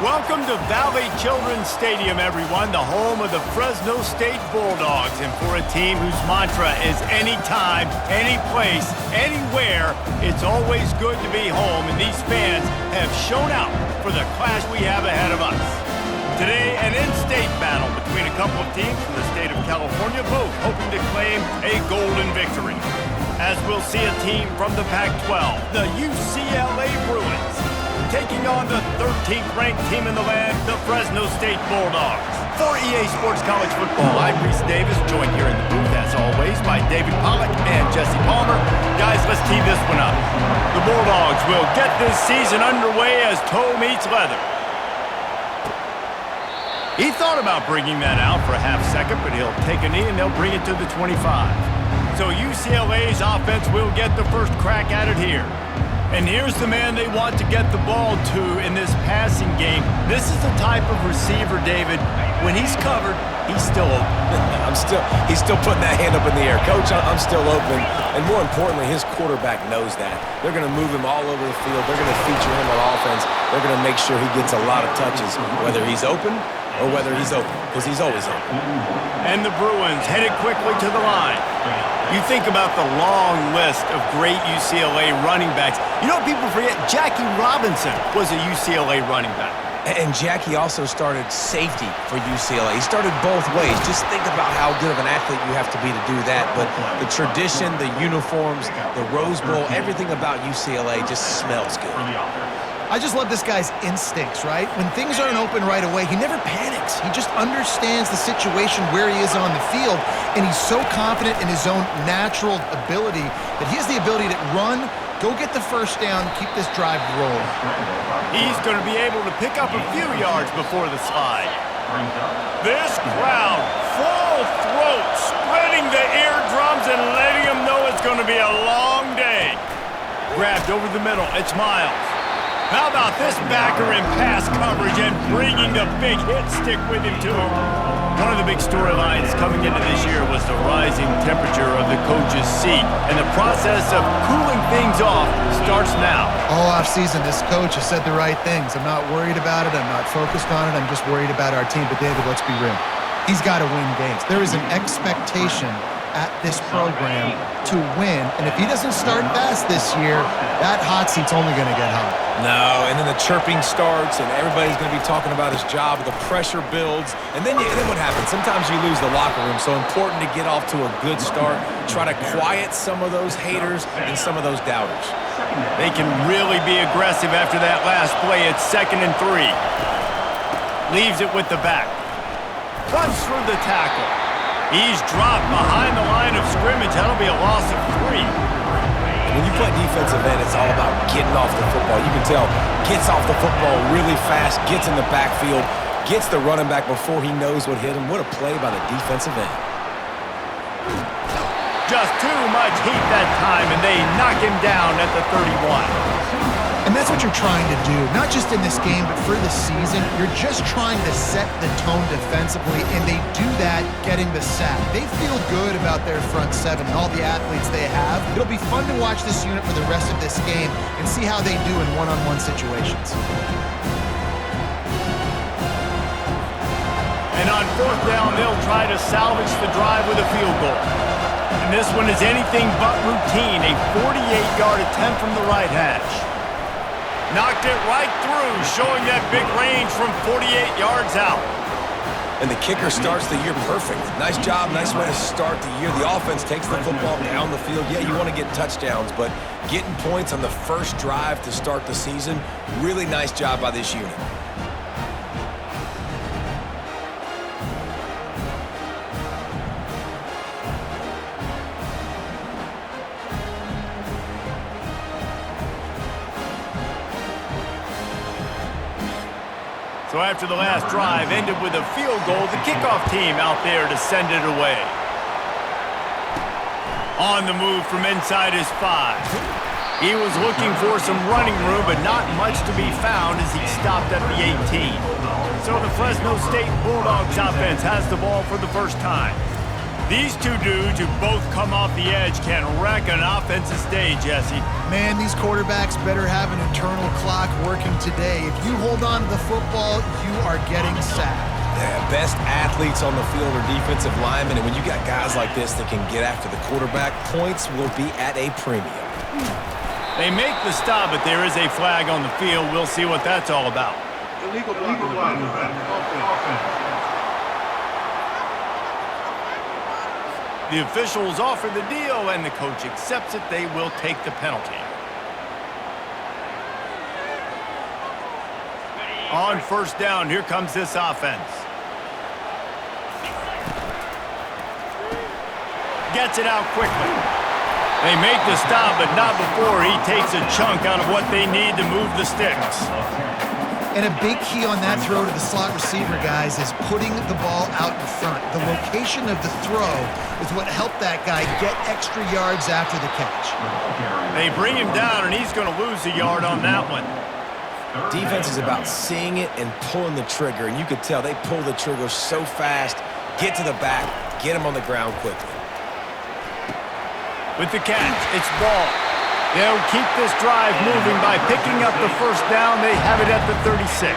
Welcome to Valley Children's Stadium, everyone, the home of the Fresno State Bulldogs. And for a team whose mantra is anytime, any place, anywhere, it's always good to be home. And these fans have shown out for the clash we have ahead of us. Today, an in-state battle between a couple of teams from the state of California, both hoping to claim a golden victory. As we'll see a team from the Pac-12, the UCLA Bruins, taking on the 13th ranked team in the land, the Fresno State Bulldogs. For EA Sports College Football, I'm Reese Davis, joined here in the booth, as always, by David Pollack and Jesse Palmer. Guys, let's tee this one up. The Bulldogs will get this season underway as toe meets leather. He thought about bringing that out for a half second, but he'll take a knee and they'll bring it to the 25. So UCLA's offense will get the first crack at it here. And here's the man they want to get the ball to in this passing game. This is the type of receiver, David, when he's covered, he's still open. He's still putting that hand up in the air. Coach, I'm still open. And more importantly, his quarterback knows that. They're going to move him all over the field. They're going to feature him on offense. They're going to make sure he gets a lot of touches, whether he's open or whether he's open, because he's always open. And the Bruins headed quickly to the line. You think about the long list of great UCLA running backs. You know what people forget? Jackie Robinson was a UCLA running back. And Jackie also started safety for UCLA. He started both ways. Just think about how good of an athlete you have to be to do that. But the tradition, the uniforms, the Rose Bowl, everything about UCLA just smells good. I just love this guy's instincts, right? When things aren't open right away, he never panics. He just understands the situation where he is on the field, and he's so confident in his own natural ability that he has the ability to run, go get the first down, keep this drive rolling. He's going to be able to pick up a few yards before the slide. This crowd, full throat, spreading the eardrums and letting them know it's going to be a long day. Grabbed over the middle, it's Miles. How about this backer in pass coverage and bringing the big hit stick with him, too? One of the big storylines coming into this year was the rising temperature of the coach's seat, and the process of cooling things off starts now. All offseason, this coach has said the right things. I'm not worried about it. I'm not focused on it. I'm just worried about our team. But, David, let's be real. He's got to win games. There is an expectation at this program to win, and if he doesn't start fast this year, that hot seat's only going to get hot. No, and then the chirping starts, and everybody's going to be talking about his job. The pressure builds, and then what happens? Sometimes you lose the locker room, so important to get off to a good start. Try to quiet some of those haters and some of those doubters. They can really be aggressive after that last play. It's 2nd and 3. Leaves it with the back. Runs through the tackle. He's dropped behind the line of scrimmage. That'll be a loss of 3. And when you play defensive end, it's all about getting off the football. You can tell, gets off the football really fast, gets in the backfield, gets the running back before he knows what hit him. What a play by the defensive end. Just too much heat that time, and they knock him down at the 31. And that's what you're trying to do, not just in this game, but for the season. You're just trying to set the tone defensively, and they do that getting the sack. They feel good about their front seven and all the athletes they have. It'll be fun to watch this unit for the rest of this game and see how they do in one-on-one situations. And on 4th down, they'll try to salvage the drive with a field goal. And this one is anything but routine, a 48-yard attempt from the right hash. Knocked it right through, showing that big range from 48 yards out. And the kicker starts the year perfect. Nice job, nice way to start the year. The offense takes the football down the field. Yeah, you want to get touchdowns, but getting points on the first drive to start the season, really nice job by this unit. So after the last drive ended with a field goal, the kickoff team out there to send it away. On the move from inside his 5. He was looking for some running room, but not much to be found as he stopped at the 18. So the Fresno State Bulldogs offense has the ball for the first time. These two dudes who both come off the edge can wreck an offensive day, Jesse. Man, these quarterbacks better have an internal clock working today. If you hold on to the football, you are getting sacked. Yeah, best athletes on the field are defensive linemen, and when you got guys like this that can get after the quarterback, points will be at a premium. They make the stop, but there is a flag on the field. We'll see what that's all about. Illegal blocking. The officials offer the deal, and the coach accepts it. They will take the penalty. On first down, here comes this offense. Gets it out quickly. They make the stop, but not before he takes a chunk out of what they need to move the sticks. And a big key on that throw to the slot receiver, guys, is putting the ball out in front. The location of the throw is what helped that guy get extra yards after the catch. They bring him down, and he's going to lose a yard on that one. Defense is about seeing it and pulling the trigger, and you could tell they pull the trigger so fast, get to the back, get him on the ground quickly. With the catch, it's ball. They'll keep this drive moving by picking up the first down. They have it at the 36.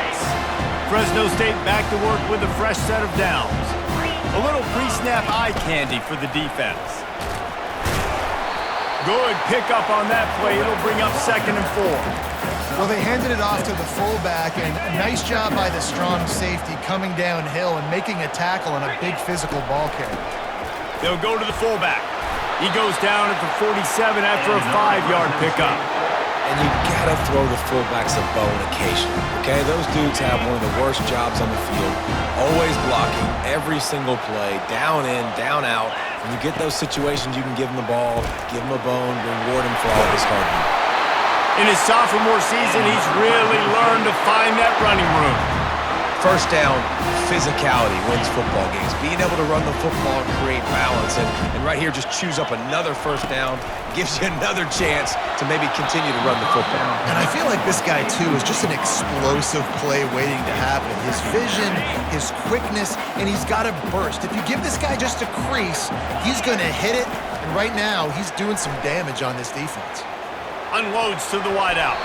Fresno State back to work with a fresh set of downs. A little pre-snap eye candy for the defense. Good pickup on that play. It'll bring up 2nd and 4. Well, they handed it off to the fullback, and a nice job by the strong safety coming downhill and making a tackle on a big physical ball carrier. They'll go to the fullback. He goes down at the 47 after a 5-yard pickup. And you gotta throw the fullbacks a bone occasionally, okay? Those dudes have one of the worst jobs on the field, always blocking every single play, down in, down out. When you get those situations, you can give them the ball, give them a bone, reward him for all of his hard work. In his sophomore season, he's really learned to find that running room. First down, physicality wins football games. Being able to run the football and create balance. And right here, just choose up another first down, gives you another chance to maybe continue to run the football. And I feel like this guy, too, is just an explosive play waiting to happen. His vision, his quickness, and he's got a burst. If you give this guy just a crease, he's going to hit it. And right now, he's doing some damage on this defense. Unloads to the wideout.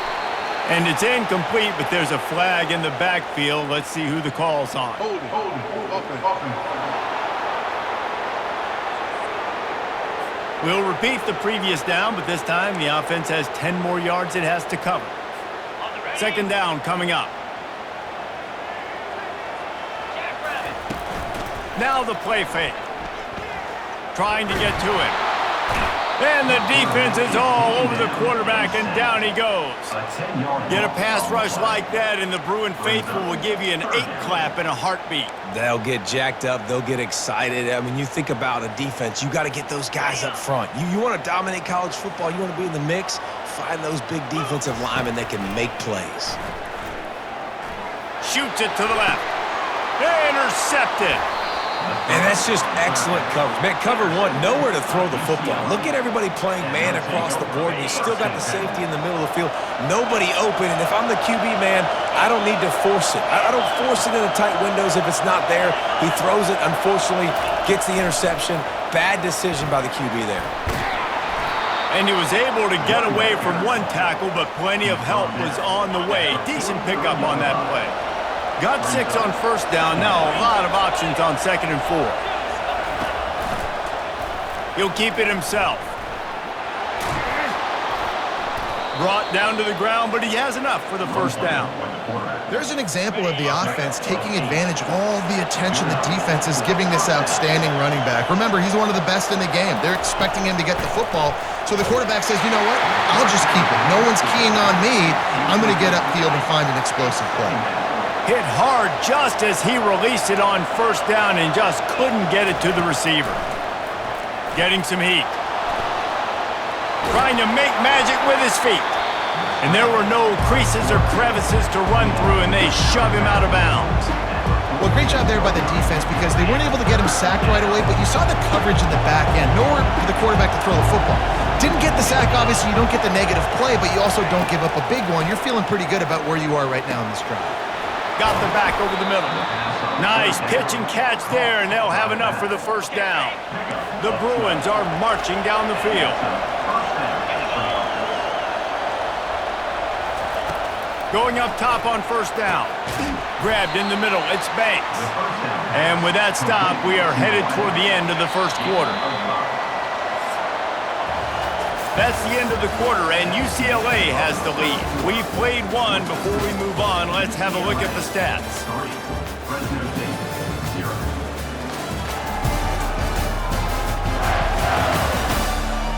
And it's incomplete, but there's a flag in the backfield. Let's see who the call's on. We'll repeat the previous down, but this time the offense has 10 more yards it has to cover. 2nd down coming up. Now the play fake. Trying to get to it. And the defense is all over the quarterback, and down he goes. Get a pass rush like that, and the Bruin faithful will give you an 8-clap in a heartbeat. They'll get jacked up. They'll get excited. I mean, you think about a defense, you got to get those guys up front. You want to dominate college football, you want to be in the mix, find those big defensive linemen that can make plays. Shoots it to the left. Intercepted. And that's just excellent coverage. Man, cover one, nowhere to throw the football. Look at everybody playing man across the board, and you still got the safety in the middle of the field. Nobody open, and if I'm the QB, man, I don't need to force it. I don't force it into tight windows if it's not there. He throws it, unfortunately, gets the interception. Bad decision by the QB there. And he was able to get away from one tackle, but plenty of help was on the way. Decent pickup on that play. Got 6 on first down. Now a lot of options on 2nd and 4. He'll keep it himself. Brought down to the ground, but he has enough for the first down. There's an example of the offense taking advantage of all the attention the defense is giving this outstanding running back. Remember, he's one of the best in the game. They're expecting him to get the football, so the quarterback says, you know what, I'll just keep it. No one's keying on me. I'm going to get upfield and find an explosive play. Hit hard just as he released it on first down and just couldn't get it to the receiver. Getting some heat. Trying to make magic with his feet. And there were no creases or crevices to run through, and they shove him out of bounds. Well, great job there by the defense because they weren't able to get him sacked right away, but you saw the coverage in the back end. Nowhere for the quarterback to throw the football. Didn't get the sack, obviously you don't get the negative play, but you also don't give up a big one. You're feeling pretty good about where you are right now in this drive. Got the back over the middle. Nice pitch and catch there, and they'll have enough for the first down. The Bruins are marching down the field. Going up top on first down. Grabbed in the middle, it's Banks. And with that stop, we are headed toward the end of the first quarter. That's the end of the quarter, and UCLA has the lead. We've played one. Before we move on, let's have a look at the stats.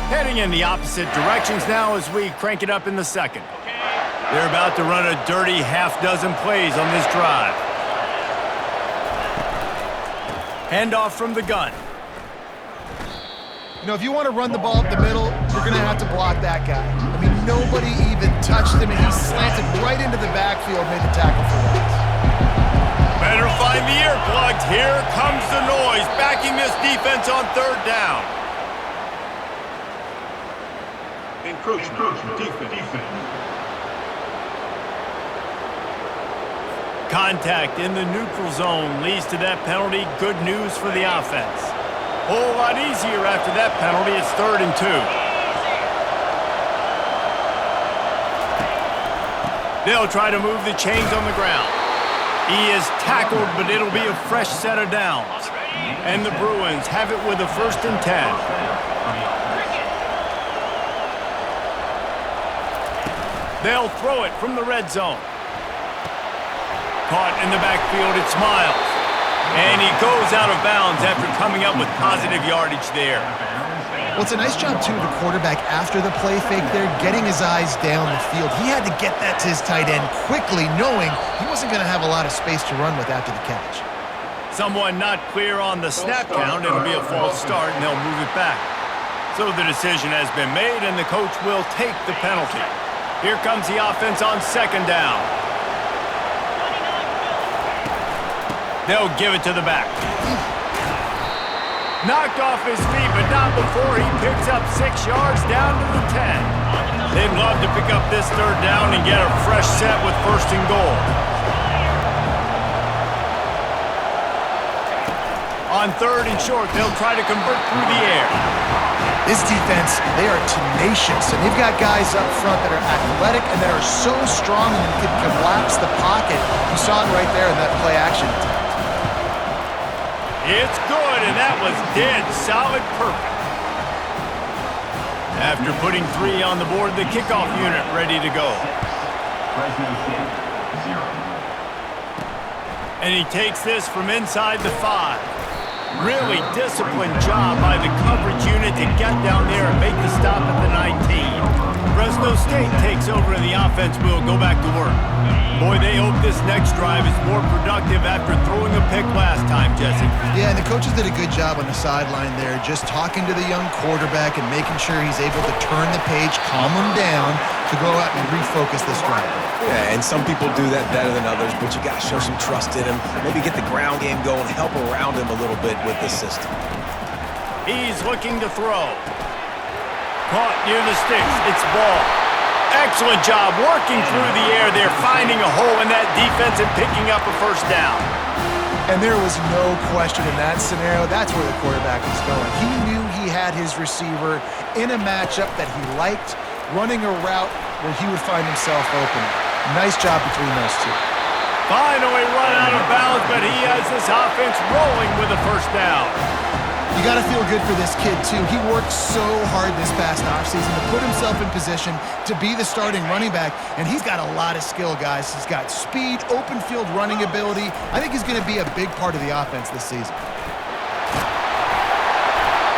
Heading in the opposite directions now as we crank it up in the second. They're about to run a dirty half-dozen plays on this drive. Handoff from the gun. You know, if you want to run the ball up the middle, you're going to have to block that guy. I mean, nobody even touched him, and he slanted right into the backfield, made the tackle for that. Better find the earplugs. Here comes the noise, backing this defense on third down. Encroachment. Defense. Contact in the neutral zone leads to that penalty. Good news for the offense. A whole lot easier after that penalty. It's 3rd and 2. They'll try to move the chains on the ground. He is tackled, but it'll be a fresh set of downs. And the Bruins have it with a 1st and 10. They'll throw it from the red zone. Caught in the backfield, it's Miles. And he goes out of bounds after coming up with positive yardage there. Well, it's a nice job, too, the quarterback after the play fake there, getting his eyes down the field. He had to get that to his tight end quickly, knowing he wasn't going to have a lot of space to run with after the catch. Someone not clear on the snap count. It'll be a false start, and they'll move it back. So the decision has been made, and the coach will take the penalty. Here comes the offense on 2nd down. They'll give it to the back. Knocked off his feet, but not before he picks up 6 yards down to the 10. They'd love to pick up this 3rd down and get a fresh set with 1st and goal. On 3rd and short, they'll try to convert through the air. This defense, they are tenacious, and they've got guys up front that are athletic and that are so strong and can collapse the pocket. You saw it right there in that play action attempt. It's good, and that was dead solid perfect. After putting 3 on the board, the kickoff unit ready to go. And he takes this from inside the 5. Really disciplined job by the coverage unit to get down there and make the stop at the 19. Fresno State takes over and the offense will go back to work. Boy, they hope this next drive is more productive after throwing a pick last time, Jesse. Yeah, and the coaches did a good job on the sideline there, just talking to the young quarterback and making sure he's able to turn the page, calm him down, to go out and refocus this drive. Yeah, and some people do that better than others, but you got to show some trust in him. Maybe get the ground game going, help around him a little bit with the system. He's looking to throw. Caught near the sticks. It's ball. Excellent job working through the air there, finding a hole in that defense and picking up a 1st down. And there was no question in that scenario. That's where the quarterback was going. He knew he had his receiver in a matchup that he liked, running a route where he would find himself open. Nice job between those two. Finally run out of bounds, but he has this offense rolling with a 1st down. You got to feel good for this kid, too. He worked so hard this past offseason to put himself in position to be the starting running back, and he's got a lot of skill, guys. He's got speed, open field running ability. I think he's going to be a big part of the offense this season.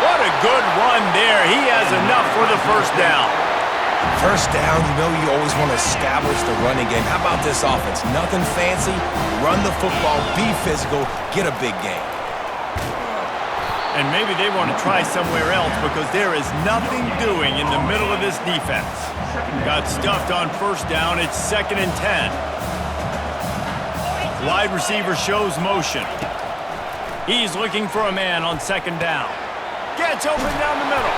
What a good run there. He has enough for the 1st down. 1st down, you know you always want to establish the running game. How about this offense? Nothing fancy. Run the football, be physical, get a big game. And maybe they want to try somewhere else because there is nothing doing in the middle of this defense. Got stuffed on 1st down. It's 2nd and 10. Wide receiver shows motion. He's looking for a man on 2nd down. Gets open down the middle.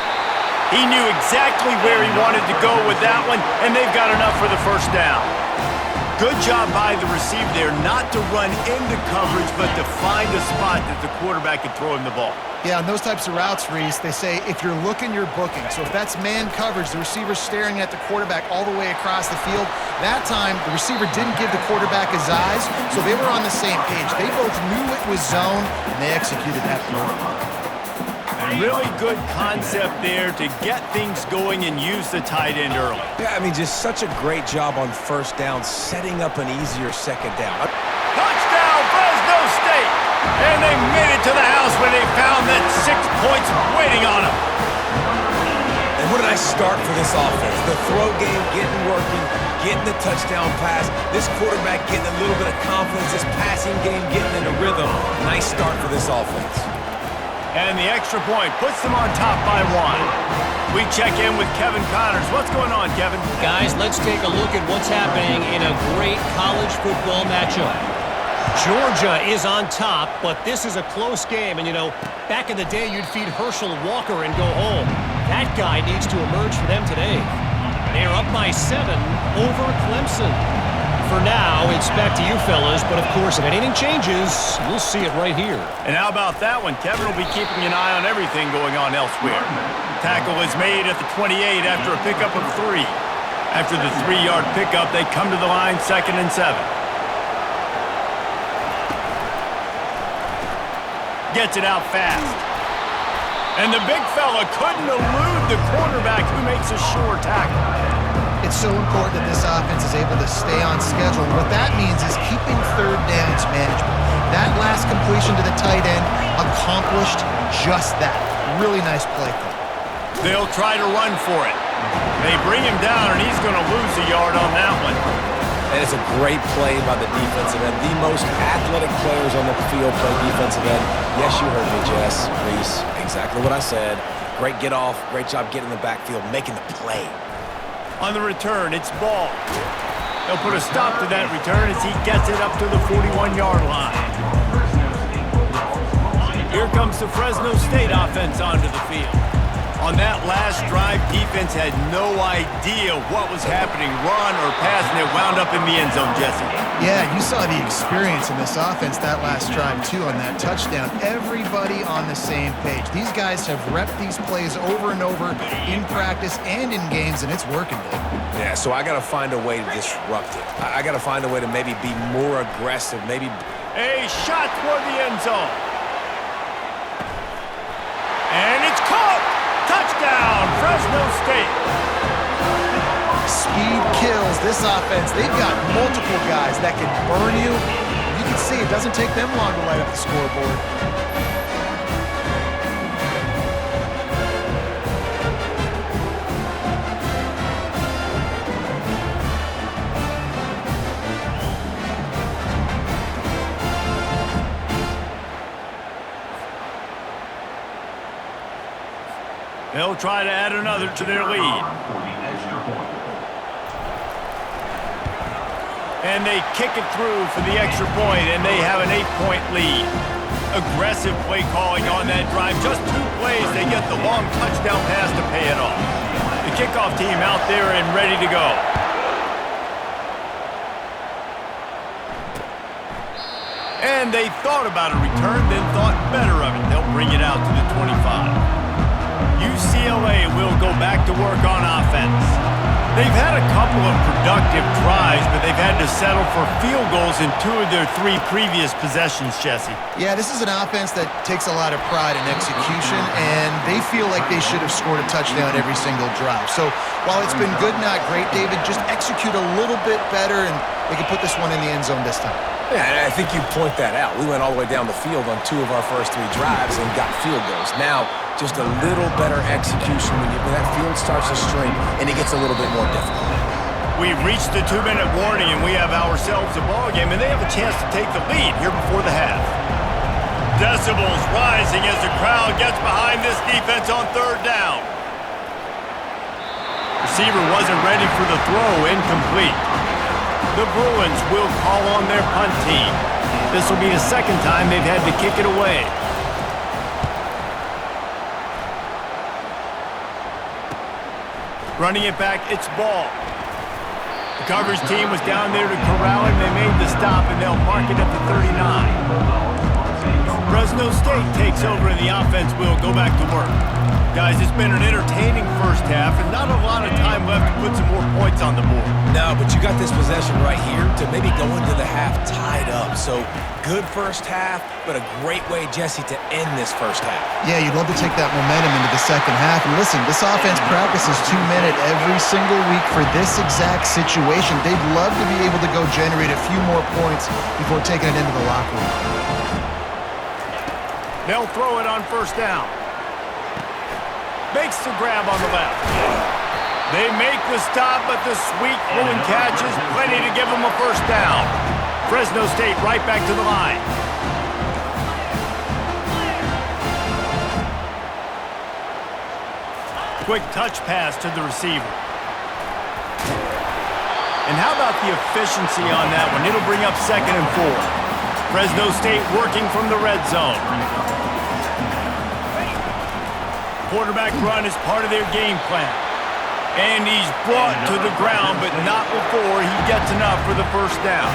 He knew exactly where he wanted to go with that one, and they've got enough for the 1st down. Good job by the receiver there not to run into coverage, but to find a spot that the quarterback can throw him the ball. Yeah, on those types of routes, Reese, they say if you're looking, you're booking. So if that's man coverage, the receiver's staring at the quarterback all the way across the field. That time, the receiver didn't give the quarterback his eyes, so they were on the same page. They both knew it was zone, and they executed that perfectly. Really good concept there to get things going and use the tight end early. Yeah, I mean, just such a great job on first down, setting up an easier second down. Touchdown, Fresno State! And they made it to the house when they found that 6 points waiting on them. And what did I start for this offense? The throw game getting working, getting the touchdown pass, this quarterback getting a little bit of confidence, this passing game getting in a rhythm. Nice start for this offense. And the extra point puts them on top by 1. We check in with Kevin Connors. What's going on, Kevin? Guys, let's take a look at what's happening in a great college football matchup. Georgia is on top, but this is a close game. And, you know, back in the day, you'd feed Herschel Walker and go home. That guy needs to emerge for them today. They're up by 7 over Clemson. For now, it's back to you fellas, but of course, if anything changes, we'll see it right here. And how about that one? Kevin will be keeping an eye on everything going on elsewhere. Tackle is made at the 28 after a pickup of 3. After the 3-yard pickup, they come to the line 2nd and 7. Gets it out fast. And the big fella couldn't elude the cornerback who makes a sure tackle. It's so important that this offense is able to stay on schedule. What that means is keeping third downs manageable. That last completion to the tight end accomplished just that. Really nice play call. They'll try to run for it. They bring him down, and he's going to lose a yard on that one. And it's a great play by the defensive end. The most athletic players on the field play defensive end. Yes, you heard me, Jess, Reese. Exactly what I said. Great get off. Great job getting in the backfield, making the play. On the return, it's Ball. They'll put a stop to that return as he gets it up to the 41-yard line. Here comes the Fresno State offense onto the field. On that last drive, defense had no idea what was happening, run or pass, and it wound up in the end zone, Jesse. Yeah, you saw the experience in this offense that last drive, too, on that touchdown. Everybody on the same page. These guys have repped these plays over and over in practice and in games, and it's working, Dave. Yeah, so I got to find a way to disrupt it. I got to find a way to maybe be more aggressive, maybe... A shot toward the end zone. And it's caught! Touchdown, Fresno State. Speed kills this offense. They've got multiple guys that can burn you. You can see it doesn't take them long to light up the scoreboard. They'll try to add another to their lead. And they kick it through for the extra point, and they have an 8-point lead. Aggressive play calling on that drive. Just 2 plays, they get the long touchdown pass to pay it off. The kickoff team out there and ready to go. And they thought about a return, then thought better of it. They'll bring it out to the 25. UCLA will go back to work on offense. They've had a couple of productive tries, but they've had to settle for field goals in 2 of their 3 previous possessions, Jesse. Yeah, this is an offense that takes a lot of pride in execution, and they feel like they should have scored a touchdown every single drive. So while it's been good, not great, David, just execute a little bit better, and they can put this one in the end zone this time. Yeah, and I think you point that out. We went all the way down the field on 2 of our first 3 drives and got field goals. Now, just a little better execution when that field starts to string and it gets a little bit more difficult. We've reached the 2-minute warning, and we have ourselves a ball game, and they have a chance to take the lead here before the half. Decibels rising as the crowd gets behind this defense on 3rd down. Receiver wasn't ready for the throw, incomplete. The Bruins will call on their punt team. This will be the 2nd time they've had to kick it away. Running it back, it's Ball. The coverage team was down there to corral him. They made the stop, and they'll mark it at the 39. Fresno State takes over, and the offense will go back to work. Guys, it's been an entertaining first half, and not a lot of time left to put some more points on the board. No, but you got this possession right here to maybe go into the half tied up. So, good first half, but a great way, Jesse, to end this first half. Yeah, you'd love to take that momentum into the second half. And listen, this offense practices 2-minute every single week for this exact situation. They'd love to be able to go generate a few more points before taking it into the locker room. They'll throw it on first down. Makes the grab on the left. They make the stop, but the sweet throwing catch is plenty to give them a first down. Fresno State right back to the line. Quick touch pass to the receiver. And how about the efficiency on that one? It'll bring up 2nd and 4. Fresno State working from the red zone. Quarterback run is part of their game plan. And he's brought to the ground, but not before he gets enough for the first down.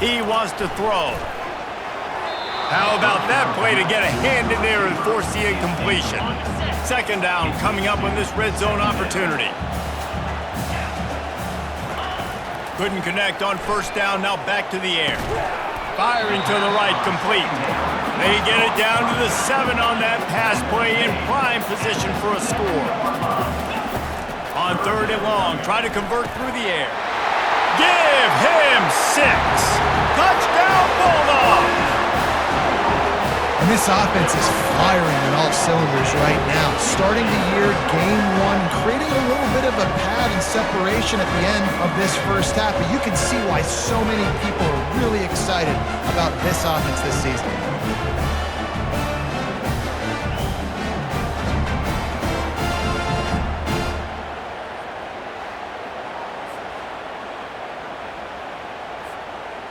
He wants to throw. How about that play to get a hand in there and force the incompletion? 2nd down coming up on this red zone opportunity. Couldn't connect on first down, now back to the air. Firing to the right, complete. They get it down to the 7 on that pass play in prime position for a score. On 3rd and long, try to convert through the air. Give him 6. Touchdown, Bulldogs! And this offense is firing on all cylinders right now. Starting the year, game 1, creating a little bit of a pad and separation at the end of this first half. But you can see why so many people are really excited about this offense this season.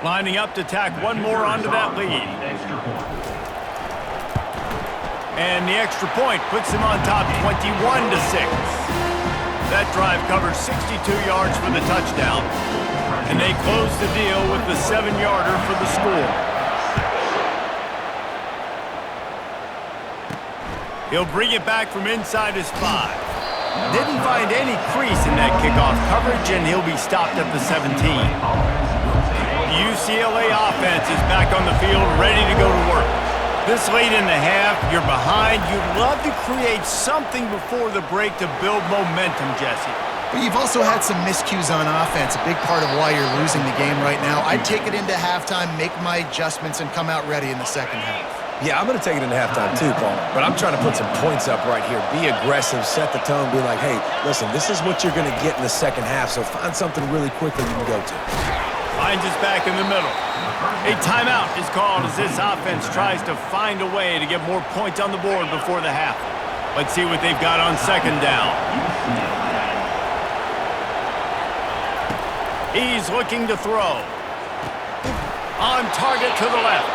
Lining up to tack one more onto that lead. And the extra point puts him on top 21-6. That drive covered 62 yards for the touchdown. And they close the deal with the 7-yarder for the score. He'll bring it back from inside his 5. Didn't find any crease in that kickoff coverage, and he'll be stopped at the 17. The UCLA offense is back on the field, ready to go to work. This late in the half, you're behind. You'd love to create something before the break to build momentum, Jesse. But you've also had some miscues on offense, a big part of why you're losing the game right now. I'd take it into halftime, make my adjustments, and come out ready in the second half. Yeah, I'm going to take it into halftime too, Paul. But I'm trying to put some points up right here. Be aggressive, set the tone, be like, hey, listen, this is what you're going to get in the second half, so find something really quickly you can go to. Finds us back in the middle. A timeout is called as this offense tries to find a way to get more points on the board before the half. Let's see what they've got on 2nd down. He's looking to throw. On target to the left.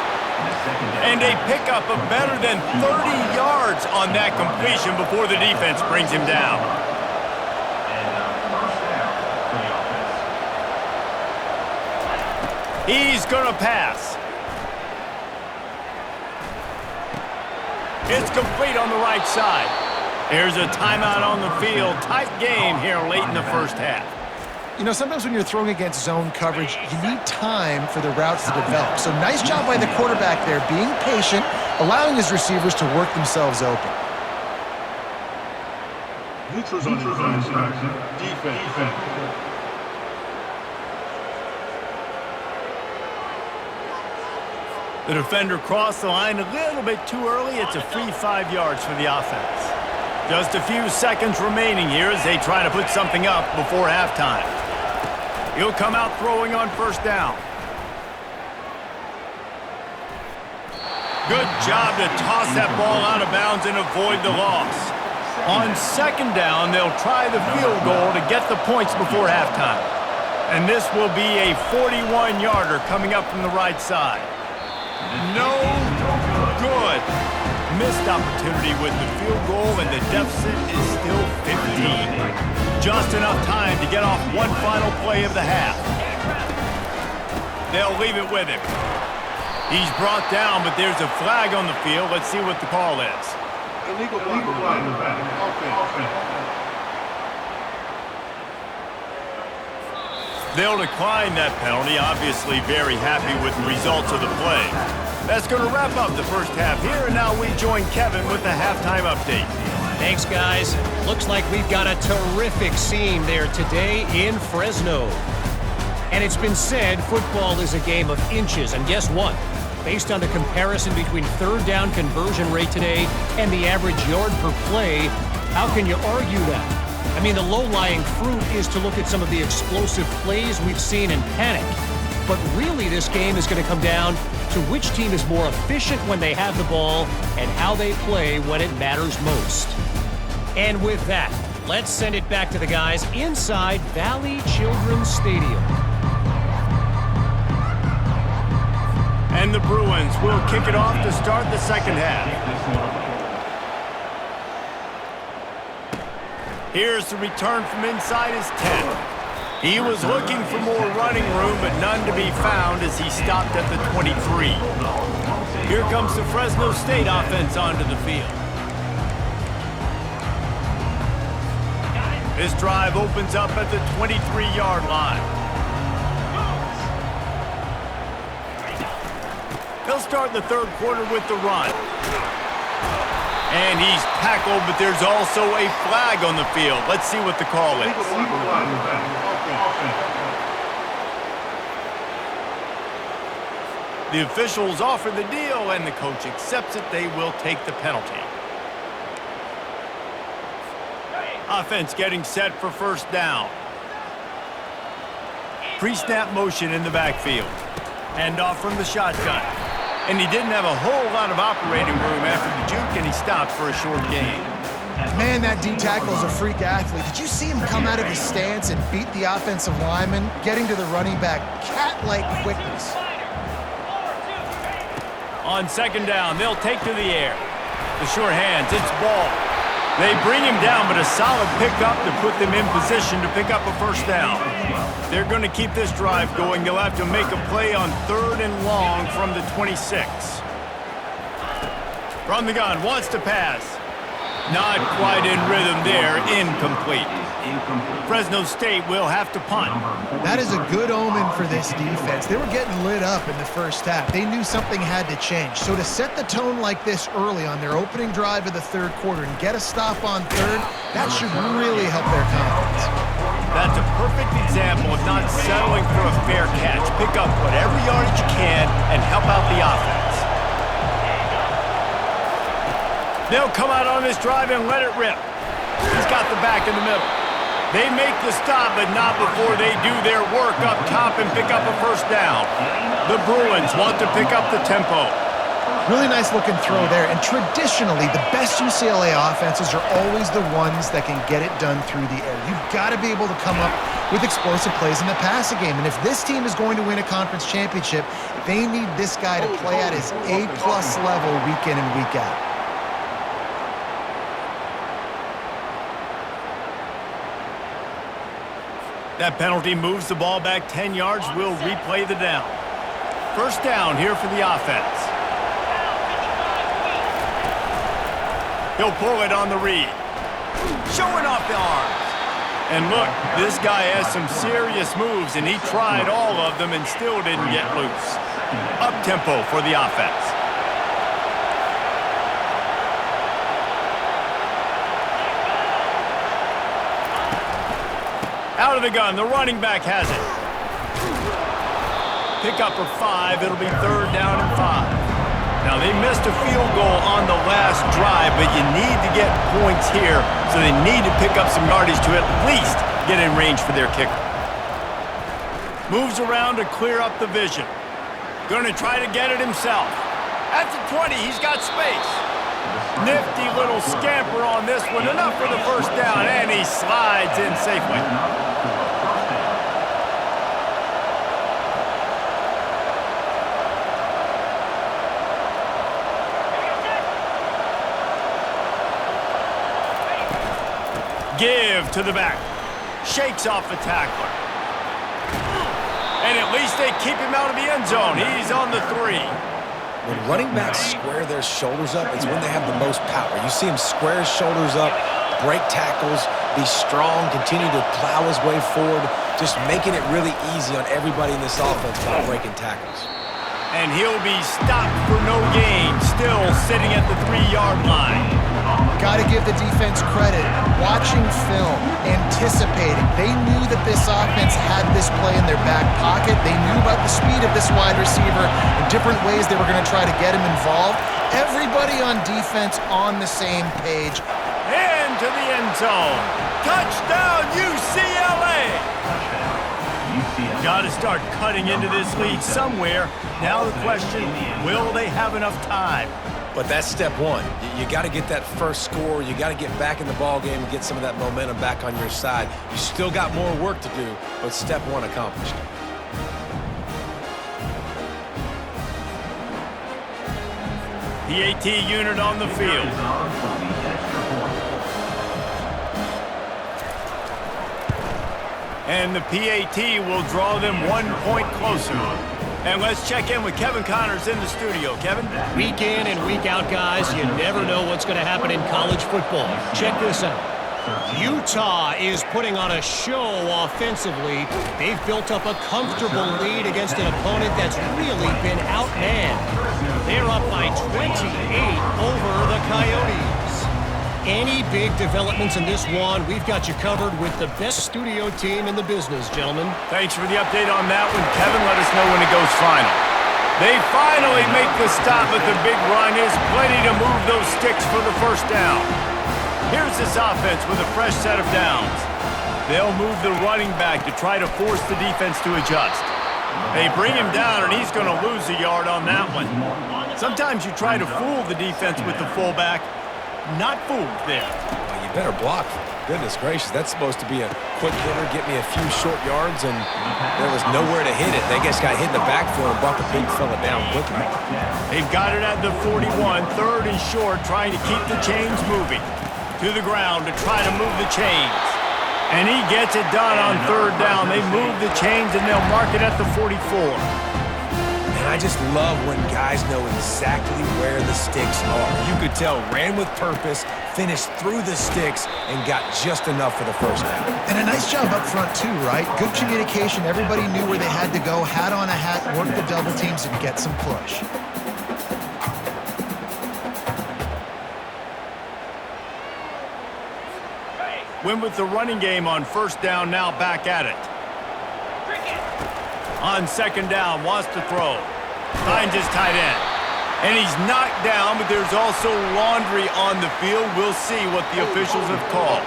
And a pickup of better than 30 yards on that completion before the defense brings him down. He's going to pass. It's complete on the right side. There's a timeout on the field. Tight game here late in the first half. You know, sometimes when you're throwing against zone coverage, you need time for the routes to develop. So nice job by the quarterback there, being patient, allowing his receivers to work themselves open. Neutrals on defense. The defender crossed the line a little bit too early. It's a free 5 yards for the offense. Just a few seconds remaining here as they try to put something up before halftime. He'll come out throwing on first down. Good job to toss that ball out of bounds and avoid the loss. On 2nd down, they'll try the field goal to get the points before halftime. And this will be a 41-yarder coming up from the right side. No good. Missed opportunity with the field goal, and the deficit is still 15. Just enough time to get off one final play of the half. They'll leave it with him. He's brought down, but there's a flag on the field. Let's see what the call is. Illegal flag. Offense. They'll decline that penalty, obviously very happy with the results of the play. That's going to wrap up the first half here, and now we join Kevin with the halftime update. Thanks, guys. Looks like we've got a terrific scene there today in Fresno. And it's been said football is a game of inches, and guess what? Based on the comparison between third down conversion rate today and the average yard per play, how can you argue that? I mean, the low-lying fruit is to look at some of the explosive plays we've seen in panic. But really, this game is going to come down to which team is more efficient when they have the ball and how they play when it matters most. And with that, let's send it back to the guys inside Valley Children's Stadium. And the Bruins will kick it off to start the second half. Here's the return from inside his 10. He was looking for more running room, but none to be found as he stopped at the 23. Here comes the Fresno State offense onto the field. This drive opens up at the 23-yard line. They'll start the third quarter with the run. And he's tackled, but there's also a flag on the field. Let's see what the call is. The officials offer the deal, and the coach accepts it. They will take the penalty. Offense getting set for first down. Pre-snap motion in the backfield. Hand off from the shotgun. And he didn't have a whole lot of operating room after the juke, and he stopped for a short gain. Man, that D tackle is a freak athlete. Did you see him come out of his stance and beat the offensive lineman, getting to the running back? Cat-like quickness. On second down, they'll take to the air. The short hands, it's ball. They bring him down, but a solid pickup to put them in position to pick up a first down. They're going to keep this drive going. They'll have to make a play on third and long from the 26. From the gun, wants to pass. Not quite in rhythm there, incomplete. Fresno State will have to punt. That is a good omen for this defense. They were getting lit up in the first half. They knew something had to change. So to set the tone like this early on their opening drive of the third quarter and get a stop on third, that should really help their confidence. That's a perfect example of not settling for a fair catch. Pick up whatever yardage you can and help out the offense. They'll come out on this drive and let it rip. He's got the back in the middle. They make the stop, but not before they do their work up top and pick up a first down. The Bruins want to pick up the tempo. Really nice looking throw there. And traditionally, the best UCLA offenses are always the ones that can get it done through the air. You've got to be able to come up with explosive plays in the passing game. And if this team is going to win a conference championship, they need this guy to play at his A-plus level week in and week out. That penalty moves the ball back 10 yards. We'll replay the down. First down here for the offense. He'll pull it on the read. Showing off the arms. And look, this guy has some serious moves, and he tried all of them and still didn't get loose. Up-tempo for the offense. Out of the gun, the running back has it. Pick up for 5, it'll be third down and 5. Now, they missed a field goal on the last drive, but you need to get points here, so they need to pick up some yardage to at least get in range for their kicker. Moves around to clear up the vision. Going to try to get it himself. At the 20, he's got space. Nifty little scamper on this one. Enough for the first down, and he slides in safely. Give to the back. Shakes off the tackler. And at least they keep him out of the end zone. He's on the 3. When running backs square their shoulders up, it's when they have the most power. You see him square his shoulders up, break tackles, be strong, continue to plow his way forward, just making it really easy on everybody in this offense by breaking tackles. And he'll be stopped for no gain, still sitting at the 3-yard line. Got to give the defense credit. Watching film, anticipating. They knew that this offense had this play in their back pocket. They knew about the speed of this wide receiver, the different ways they were going to try to get him involved. Everybody on defense on the same page. Into the end zone. Touchdown, UCLA! Got to start cutting into this lead somewhere. Now the question, will they have enough time? But that's step one. You got to get that first score. You got to get back in the ball game and get some of that momentum back on your side. You still got more work to do, but step one accomplished. PAT unit on the field. And the PAT will draw them 1 point closer. And let's check in with Kevin Connors in the studio. Kevin? Week in and week out, guys, you never know what's going to happen in college football. Check this out. Utah is putting on a show offensively. They've built up a comfortable lead against an opponent that's really been outmanned. They're up by 28 over the Coyotes. Any big developments in this one, we've got you covered with the best studio team in the business, gentlemen. Thanks for the update on that one, Kevin. Let us know when it goes final. They finally make the stop at the big run. Is plenty to move those sticks for the first down. Here's this offense with a fresh set of downs. They'll move the running back to try to force the defense to adjust. They bring him down, and he's going to lose a yard on that one. Sometimes you try to fool the defense with the fullback. Not fooled there. Well, you better block. Goodness gracious, that's supposed to be a quick hitter, get me a few short yards, and there was nowhere to hit it. They just got hit in the backfield and brought the big fella down quickly. They've got it at the 41, 3rd and short, trying to keep the chains moving. To the ground to try to move the chains. And he gets it done on 3rd down. They move the chains, and they'll mark it at the 44. And I just love when guys know exactly where the sticks are. You could tell, ran with purpose, finished through the sticks, and got just enough for the first down. And a nice job up front too, right? Good communication. Everybody knew where they had to go. Hat on a hat, work the double teams, and get some push. Win with the running game on 1st down, now back at it. On 2nd down, wants to throw. Finds his tight end. And he's knocked down, but there's also laundry on the field. We'll see what the officials have called.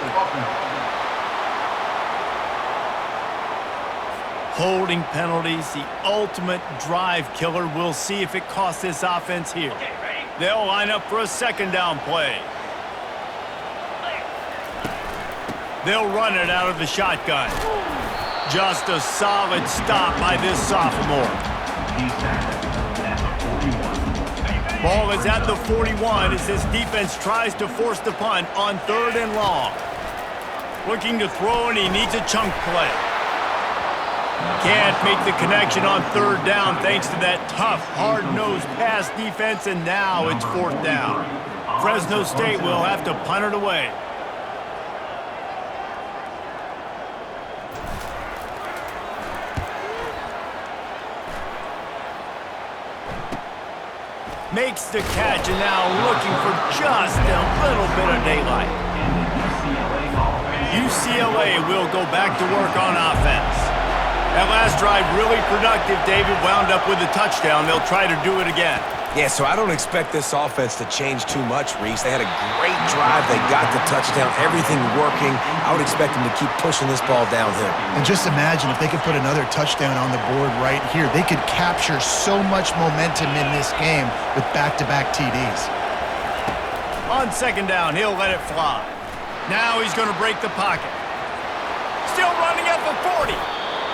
Holding penalties, the ultimate drive killer. We'll see if it costs this offense here. They'll line up for a 2nd down play. They'll run it out of the shotgun. Just a solid stop by this sophomore. Ball is at the 41 as this defense tries to force the punt on 3rd and long. Looking to throw, and he needs a chunk play. Can't make the connection on 3rd down thanks to that tough, hard-nosed pass defense, and now it's 4th down. Fresno State will have to punt it away. Makes the catch, and now looking for just a little bit of daylight. UCLA will go back to work on offense. That last drive really productive. David wound up with a touchdown. They'll try to do it again. Yeah, so I don't expect this offense to change too much, Reese. They had a great drive. They got the touchdown, everything working. I would expect them to keep pushing this ball downhill. And just imagine if they could put another touchdown on the board right here. They could capture so much momentum in this game with back-to-back TDs. On 2nd down, he'll let it fly. Now he's going to break the pocket. Still running at the 40.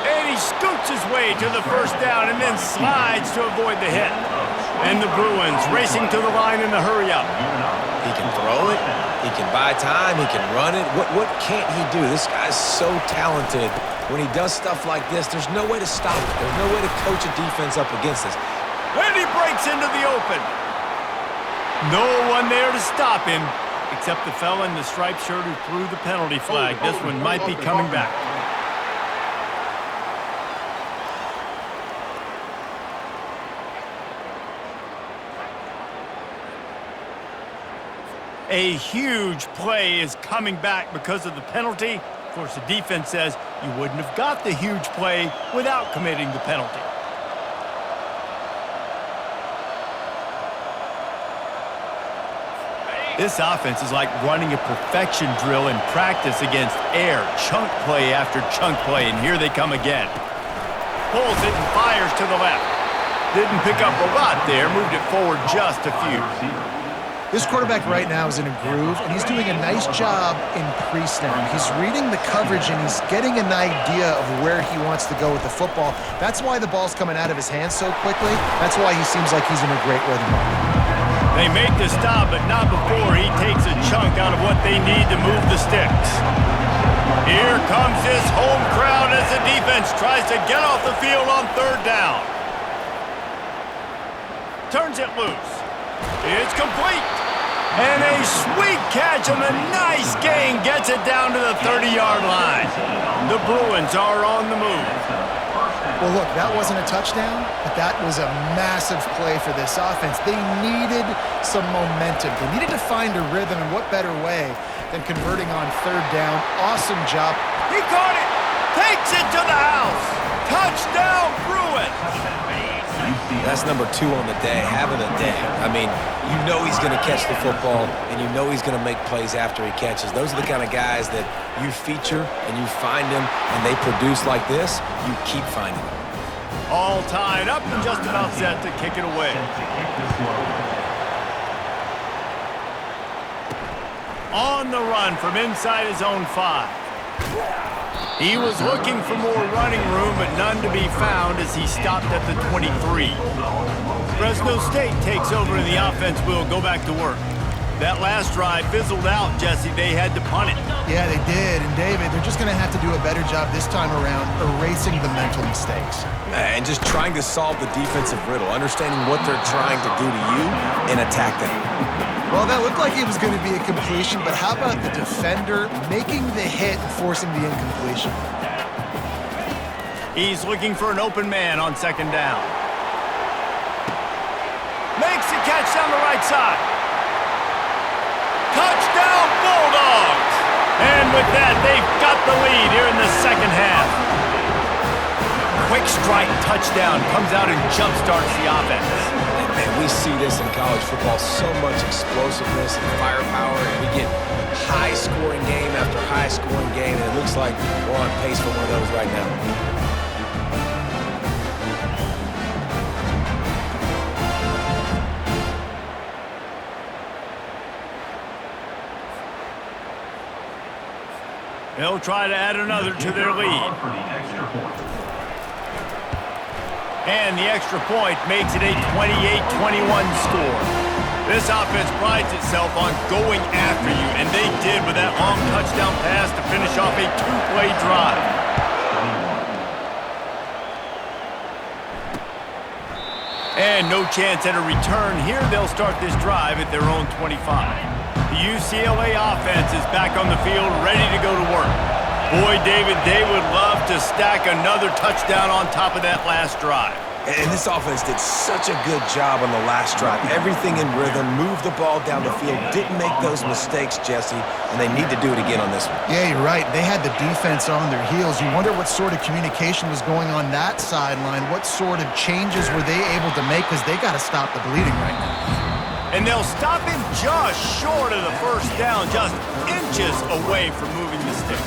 And he scoots his way to the 1st down and then slides to avoid the hit. And the Bruins racing to the line in the hurry-up. He can throw it. He can buy time. He can run it. What can't he do? This guy's so talented. When he does stuff like this, there's no way to stop it. There's no way to coach a defense up against this. And he breaks into the open. No one there to stop him, except the fella in the striped shirt who threw the penalty flag. This one might be coming back. A huge play is coming back because of the penalty. Of course, the defense says you wouldn't have got the huge play without committing the penalty. This offense is like running a perfection drill in practice against air. Chunk play after chunk play, and here they come again. Pulls it and fires to the left. Didn't pick up a lot there, moved it forward just a few. This quarterback right now is in a groove, and he's doing a nice job in pre-snap. He's reading the coverage, and he's getting an idea of where he wants to go with the football. That's why the ball's coming out of his hands so quickly. That's why he seems like he's in a great rhythm. They make the stop, but not before he takes a chunk out of what they need to move the sticks. Here comes this home crowd as the defense tries to get off the field on third down. Turns it loose. It's complete. And a sweet catch on a nice gain gets it down to the 30-yard line. The Bruins are on the move. Well, look, that wasn't a touchdown, but that was a massive play for this offense. They needed some momentum. They needed to find a rhythm, and what better way than converting on third down. Awesome job. He caught it. Takes it to the house. Touchdown, Bruins. That's number 2 on the day, having a day. I mean, you know he's going to catch the football, and you know he's going to make plays after he catches. Those are the kind of guys that you feature and you find them, and they produce like this, you keep finding them. All tied up and just about set to kick it away. On the run from inside his own 5. He was looking for more running room, but none to be found as he stopped at the 23. Fresno State takes over and the offense will go back to work. That last drive fizzled out, Jesse. They had to punt it. Yeah, they did. And, David, they're just going to have to do a better job this time around erasing the mental mistakes. And just trying to solve the defensive riddle, understanding what they're trying to do to you and attack them. Well, that looked like it was going to be a completion, but how about the defender making the hit and forcing the incompletion? He's looking for an open man on second down. Makes the catch down the right side. Touchdown, Bulldogs! And with that, they've got the lead here in the second half. Quick strike touchdown comes out and jumpstarts the offense. And we see this in college football, so much explosiveness and firepower, and we get high-scoring game after high-scoring game, and it looks like we're on pace for one of those right now. They'll try to add another to their lead. And the extra point makes it a 28-21 score. This offense prides itself on going after you, and they did with that long touchdown pass to finish off a 2-play drive. And no chance at a return here. They'll start this drive at their own 25. The UCLA offense is back on the field, ready to go to work. Boy, David, they would love to stack another touchdown on top of that last drive. And this offense did such a good job on the last drive. Everything in rhythm, moved the ball down the field, didn't make those mistakes, Jesse, and they need to do it again on this one. Yeah, you're right. They had the defense on their heels. You wonder what sort of communication was going on that sideline. What sort of changes were they able to make, because they got to stop the bleeding right now. And they'll stop him just short of the first down, just inches away from moving the sticks.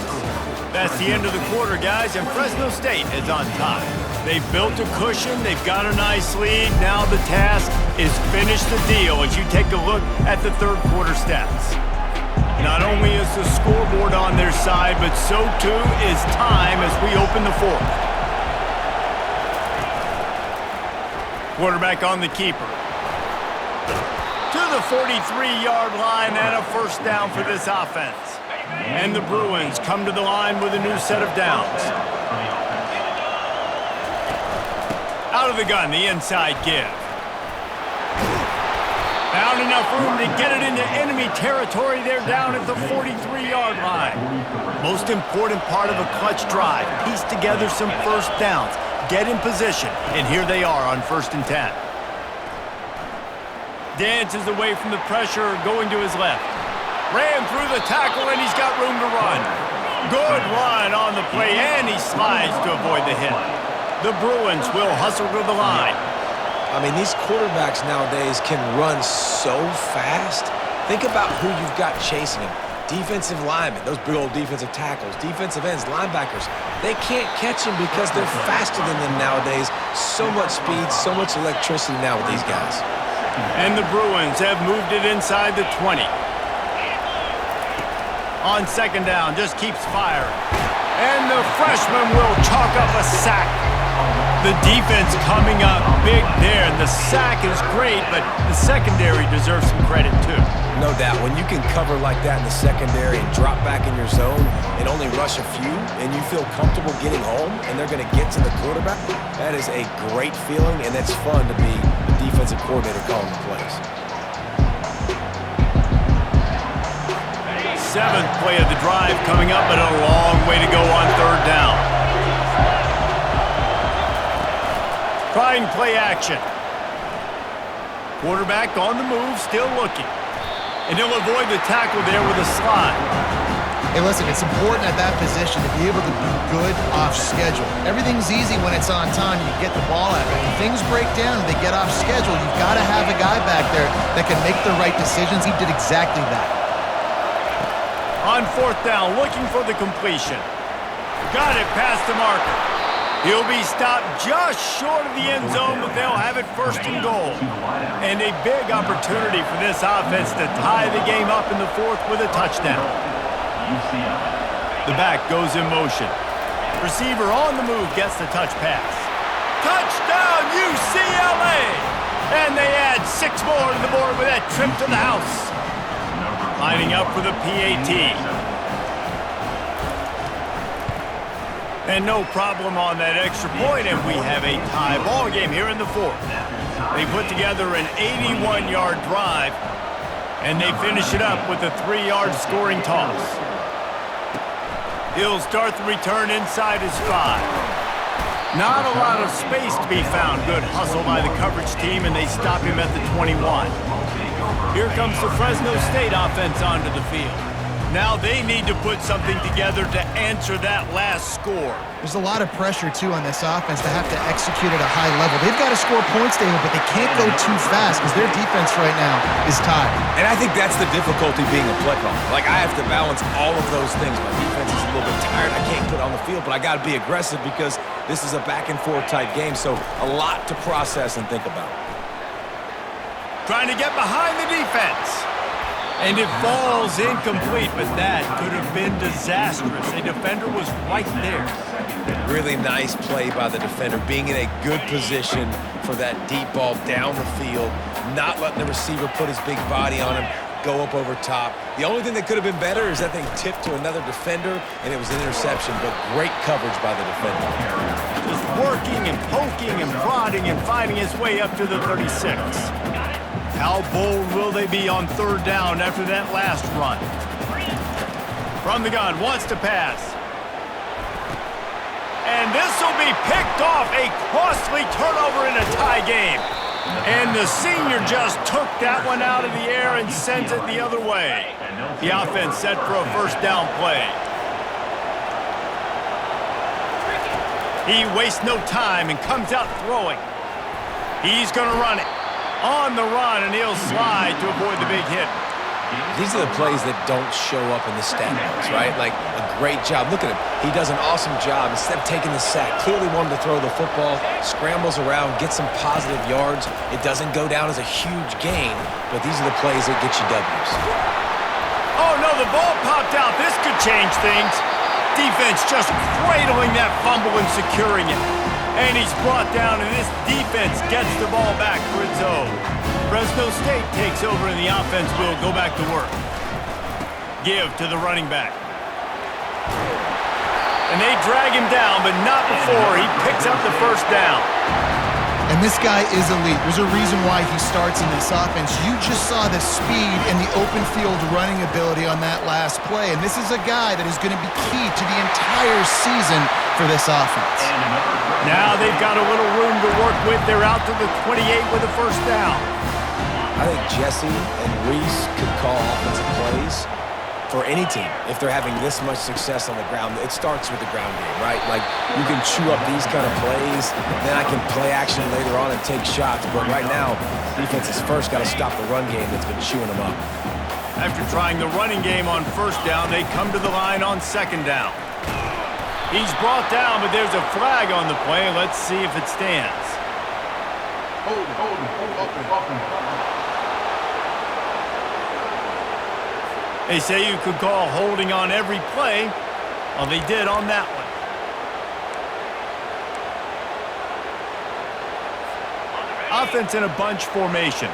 That's the end of the quarter, guys, and Fresno State is on top. They've built a cushion, they've got a nice lead. Now the task is finish the deal as you take a look at the third quarter stats. Not only is the scoreboard on their side, but so too is time as we open the fourth. Quarterback on the keeper. To the 43-yard line and a first down for this offense. And the Bruins come to the line with a new set of downs. Out of the gun, the inside give. Found enough room to get it into enemy territory. They're down at the 43-yard line. Most important part of a clutch drive. Piece together some first downs. Get in position. And here they are on 1st and 10. Dances away from the pressure, going to his left. Ran through the tackle, and he's got room to run. Good run on the play, and he slides to avoid the hit. The Bruins will hustle to the line. I mean, these quarterbacks nowadays can run so fast. Think about who you've got chasing them. Defensive linemen, those big old defensive tackles, defensive ends, linebackers. They can't catch them because they're faster than them nowadays. So much speed, so much electricity now with these guys. And the Bruins have moved it inside the 20. On 2nd down, just keeps firing. And the freshman will chalk up a sack. The defense coming up big there. The sack is great, but the secondary deserves some credit too. No doubt. When you can cover like that in the secondary and drop back in your zone and only rush a few, and you feel comfortable getting home, and they're going to get to the quarterback, that is a great feeling, and it's fun to be the defensive coordinator calling the plays. 7th play of the drive coming up, but a long way to go on 3rd down. Trying play action. Quarterback on the move, still looking. And he'll avoid the tackle there with a slide. Hey, listen, it's important at that position to be able to be good off schedule. Everything's easy when it's on time. You get the ball out. But when things break down and they get off schedule, you've got to have a guy back there that can make the right decisions. He did exactly that. On 4th down, looking for the completion. Got it past the marker. He'll be stopped just short of the end zone, but they'll have it 1st and goal. And a big opportunity for this offense to tie the game up in the 4th with a touchdown. The back goes in motion. Receiver on the move gets the touch pass. Touchdown, UCLA! And they add 6 more to the board with that trip to the house. Lining up for the PAT. And no problem on that extra point, and we have a tie ball game here in the 4th. They put together an 81-yard drive, and they finish it up with a 3-yard scoring toss. He'll start the return inside his 5. Not a lot of space to be found. Good hustle by the coverage team, and they stop him at the 21. Here comes the Fresno State offense onto the field. Now they need to put something together to answer that last score. There's a lot of pressure, too, on this offense to have to execute at a high level. They've got to score points, David, but they can't go too fast because their defense right now is tired. And I think that's the difficulty being a play caller. Like, I have to balance all of those things. My defense is a little bit tired. I can't put on the field, but I got to be aggressive because this is a back-and-forth type game, so a lot to process and think about. Trying to get behind the defense. And it falls incomplete, but that could have been disastrous. A defender was right there. Really nice play by the defender, being in a good position for that deep ball down the field, not letting the receiver put his big body on him, go up over top. The only thing that could have been better is that thing tipped to another defender, and it was an interception, but great coverage by the defender. Just working and poking and prodding and finding his way up to the 36. How bold will they be on 3rd down after that last run? From the gun, wants to pass. And this will be picked off, a costly turnover in a tie game. And the senior just took that one out of the air and sends it the other way. The offense set for a 1st down play. He wastes no time and comes out throwing. He's going to run it. On the run, and he'll slide to avoid the big hit. These are the plays that don't show up in the stat books, right? Like, a great job. Look at him. He does an awesome job. Instead of taking the sack, clearly wanted to throw the football, scrambles around, gets some positive yards. It doesn't go down as a huge gain, but these are the plays that get you W's. Oh, no, the ball popped out. This could change things. Defense just cradling that fumble and securing it. And he's brought down, and this defense gets the ball back for its own. Fresno State takes over, and the offense will go back to work. Give to the running back. And they drag him down, but not before he picks up the first down. And this guy is elite. There's a reason why he starts in this offense. You just saw the speed and the open field running ability on that last play. And this is a guy that is going to be key to the entire season for this offense. Now they've got a little room to work with. They're out to the 28 with a first down. I think Jesse and Reese could call offensive plays for any team if they're having this much success on the ground. It starts with the ground game, right? Like, you can chew up these kind of plays, then I can play action later on and take shots. But right now, defense has first got to stop the run game that's been chewing them up. After trying the running game on first down, they come to the line on second down. He's brought down, but there's a flag on the play. Let's see if it stands. Hold it. They say you could call holding on every play. Well, they did on that one. Offense in a bunch formation.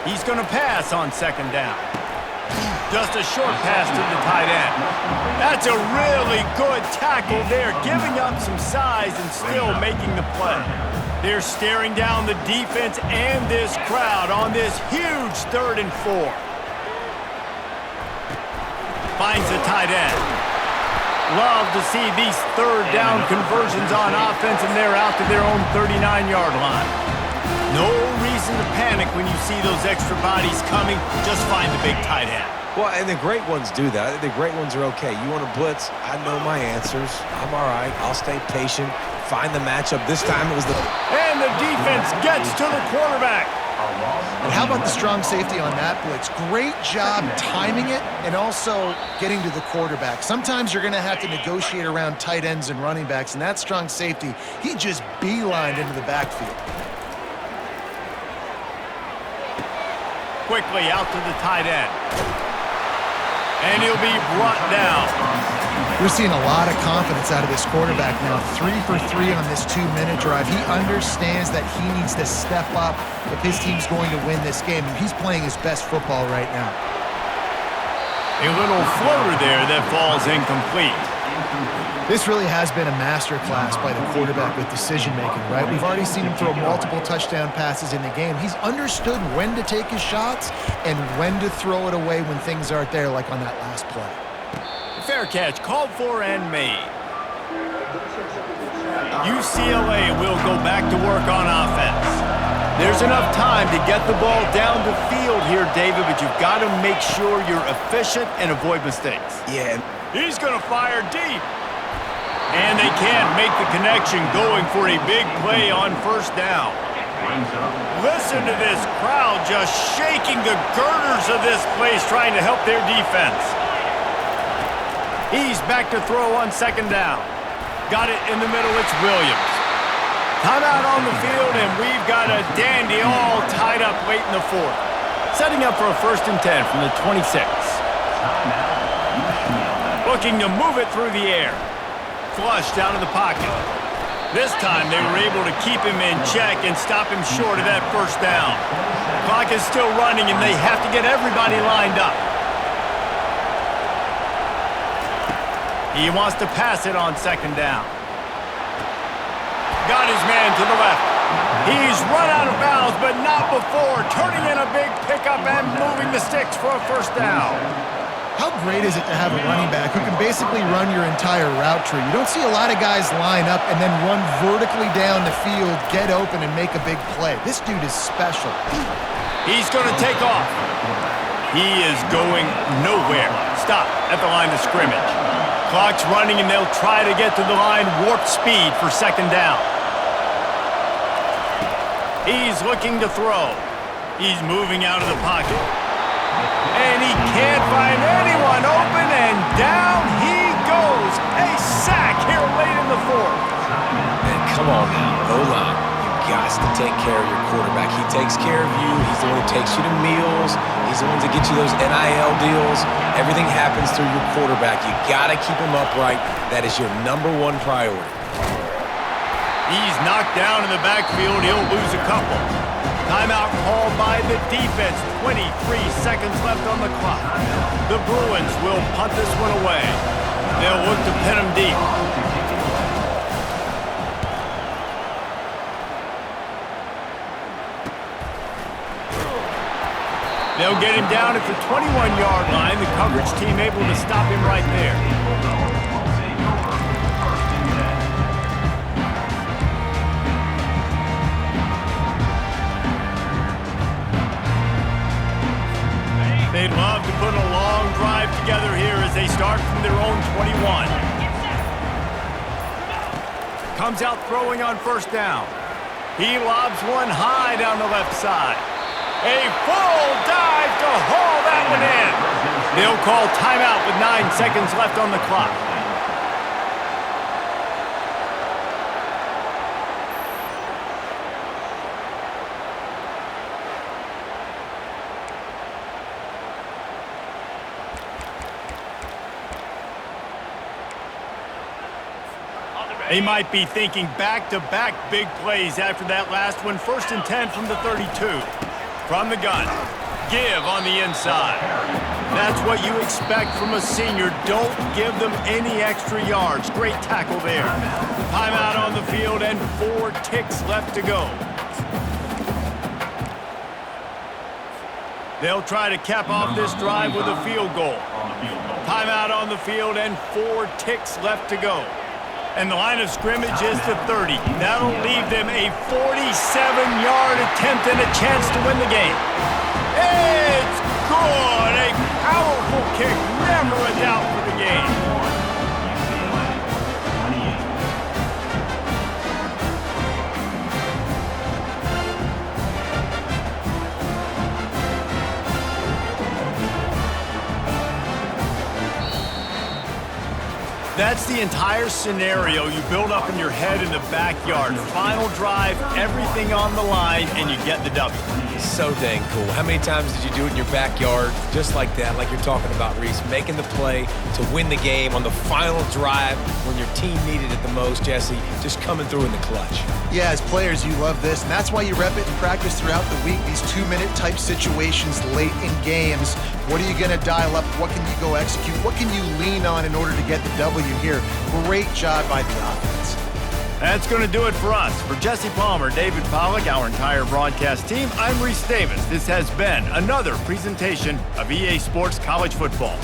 He's going to pass on second down. Just a short pass to the tight end. That's a really good tackle there, giving up some size and still making the play. They're staring down the defense and this crowd on this huge 3rd and 4. Finds the tight end. Love to see these 3rd down conversions on offense, and they're out to their own 39-yard line. No reason to panic when you see those extra bodies coming. Just find the big tight end. Well, and the great ones do that. The great ones are okay. You want to blitz? I know my answers. I'm all right. I'll stay patient. Find the matchup. This time it was the... And the defense gets to the quarterback. And how about the strong safety on that blitz? Great job timing it and also getting to the quarterback. Sometimes you're going to have to negotiate around tight ends and running backs, and that strong safety, he just beelined into the backfield. Quickly out to the tight end. And he'll be brought down. We're seeing a lot of confidence out of this quarterback now. 3 for 3 on this 2-minute drive. He understands that he needs to step up if his team's going to win this game. And he's playing his best football right now. A little floater there that falls incomplete. This really has been a masterclass by the quarterback with decision-making, right? We've already seen him throw multiple touchdown passes in the game. He's understood when to take his shots and when to throw it away when things aren't there, like on that last play. Fair catch, called for and made. UCLA will go back to work on offense. There's enough time to get the ball down the field here, David, but you've got to make sure you're efficient and avoid mistakes. Yeah. He's going to fire deep. And they can't make the connection, going for a big play on first down. Listen to this crowd just shaking the girders of this place, trying to help their defense. He's back to throw on second down. Got it in the middle, it's Williams. Timeout on the field, and we've got a dandy all tied up late in the 4th. Setting up for a 1st and 10 from the 26. Looking to move it through the air. Flushed out of the pocket. This time they were able to keep him in check and stop him short of that first down. Clock is still running, and they have to get everybody lined up. He wants to pass it on second down. Got his man to the left. He's run out of bounds, but not before turning in a big pickup and moving the sticks for a first down. How great is it to have a running back who can basically run your entire route tree? You don't see a lot of guys line up and then run vertically down the field, get open, and make a big play. This dude is special. He's going to take off. He is going nowhere. Stop at the line of scrimmage. Clock's running, and they'll try to get to the line, warp speed for second down. He's looking to throw. He's moving out of the pocket. And he can't find anyone open, and down he goes. A sack here late in the 4th. Man, come on now. O-line. You got to take care of your quarterback. He takes care of you. He's the one who takes you to meals. He's the one to get you those NIL deals. Everything happens through your quarterback. You got to keep him upright. That is your #1 priority. He's knocked down in the backfield. He'll lose a couple. Timeout called by the defense. 23 seconds left on the clock. The Bruins will punt this one away. They'll look to pin him deep. They'll get him down at the 21-yard line. The coverage team able to stop him right there. They'd love to put a long drive together here as they start from their own 21. Comes out throwing on first down. He lobs one high down the left side. A full dive to haul that one in. They'll call timeout with 9 seconds left on the clock. They might be thinking back-to-back big plays after that last one. 1st and 10 from the 32. From the gun. Give on the inside. That's what you expect from a senior. Don't give them any extra yards. Great tackle there. Timeout on the field and 4 ticks left to go. They'll try to cap off this drive with a field goal. Timeout on the field and 4 ticks left to go. And the line of scrimmage is the 30. That'll leave them a 47-yard attempt and a chance to win the game. It's good. A powerful kick. Never a doubt for the game. That's the entire scenario you build up in your head in the backyard. Final drive, everything on the line, and you get the W. So dang cool. How many times did you do it in your backyard? Just like that, like you're talking about, Reese. Making the play to win the game on the final drive when your team needed it the most, Jesse. Just coming through in the clutch. Yeah, as players, you love this, and that's why you rep it in practice throughout the week. These 2-minute type situations late in games. What are you going to dial up? What can you go execute? What can you lean on in order to get the W here? Great job by the offense. That's going to do it for us. For Jesse Palmer, David Pollack, our entire broadcast team, I'm Reese Davis. This has been another presentation of EA Sports College Football.